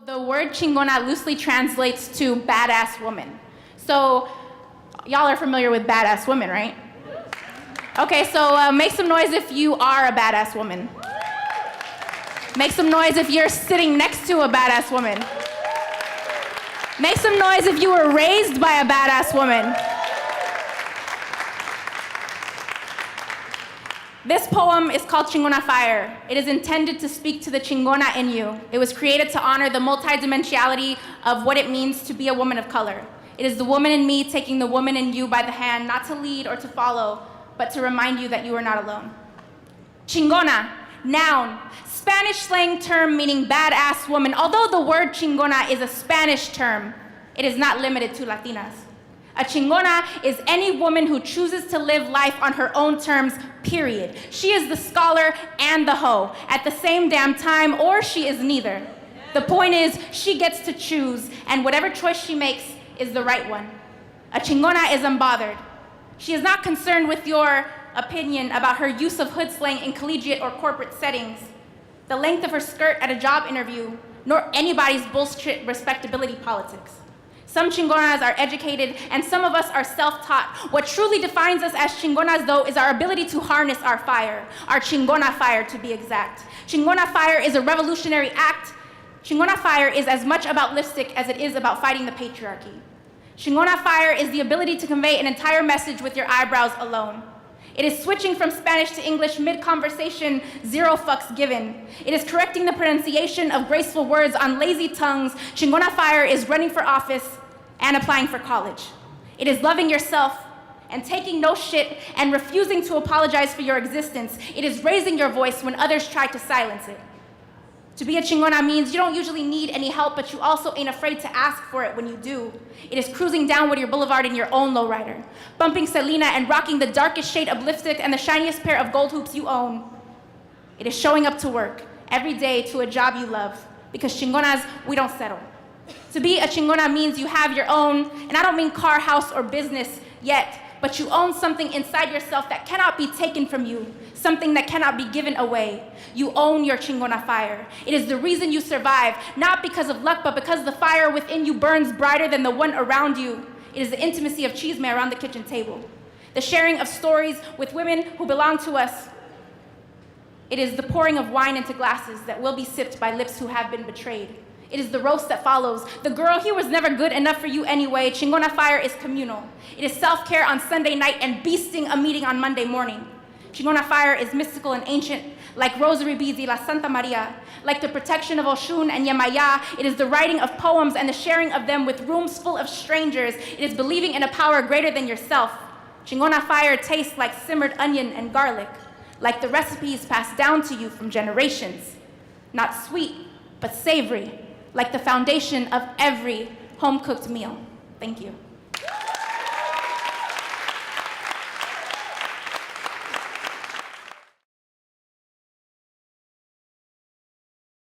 The word Chingona loosely translates to badass woman. So y'all are familiar with badass women, right? Okay, so make some noise if you are a badass woman. Make some noise if you're sitting next to a badass woman. Make some noise if you were raised by a badass woman. This poem is called Chingona Fire. It is intended to speak to the Chingona in you. It was created to honor the multidimensionality of what it means to be a woman of color. It is the woman in me taking the woman in you by the hand, not to lead or to follow, but to remind you that you are not alone. Chingona, noun, Spanish slang term meaning badass woman. Although the word Chingona is a Spanish term, it is not limited to Latinas. A Chingona is any woman who chooses to live life on her own terms, period. She is the scholar and the hoe at the same damn time, or she is neither. The point is, she gets to choose, and whatever choice she makes is the right one. A Chingona is unbothered. She is not concerned with your opinion about her use of hood slang in collegiate or corporate settings, the length of her skirt at a job interview, nor anybody's bullshit respectability politics. Some Chingonas are educated, and some of us are self-taught. What truly defines us as Chingonas, though, is our ability to harness our fire, our Chingona fire, to be exact. Chingona fire is a revolutionary act. Chingona fire is as much about lipstick as it is about fighting the patriarchy. Chingona fire is the ability to convey an entire message with your eyebrows alone. It is switching from Spanish to English mid-conversation, zero fucks given. It is correcting the pronunciation of graceful words on lazy tongues. Chingona fire is running for office and applying for college. It is loving yourself and taking no shit and refusing to apologize for your existence. It is raising your voice when others try to silence it. To be a Chingona means you don't usually need any help, but you also ain't afraid to ask for it when you do. It is cruising down Whittier Boulevard in your own lowrider, bumping Selena and rocking the darkest shade of lipstick and the shiniest pair of gold hoops you own. It is showing up to work every day to a job you love, because Chingonas, we don't settle. To be a Chingona means you have your own, and I don't mean car, house, or business yet, but you own something inside yourself that cannot be taken from you, something that cannot be given away. You own your Chingona fire. It is the reason you survive, not because of luck, but because the fire within you burns brighter than the one around you. It is the intimacy of chisme around the kitchen table, the sharing of stories with women who belong to us. It is the pouring of wine into glasses that will be sipped by lips who have been betrayed. It is the roast that follows. The girl, he was never good enough for you anyway. Chingona fire is communal. It is self-care on Sunday night and beasting a meeting on Monday morning. Chingona fire is mystical and ancient, like rosary beads y la Santa Maria. Like the protection of Oshun and Yemaya, it is the writing of poems and the sharing of them with rooms full of strangers. It is believing in a power greater than yourself. Chingona fire tastes like simmered onion and garlic, like the recipes passed down to you from generations. Not sweet, but savory, like the foundation of every home-cooked meal. Thank you.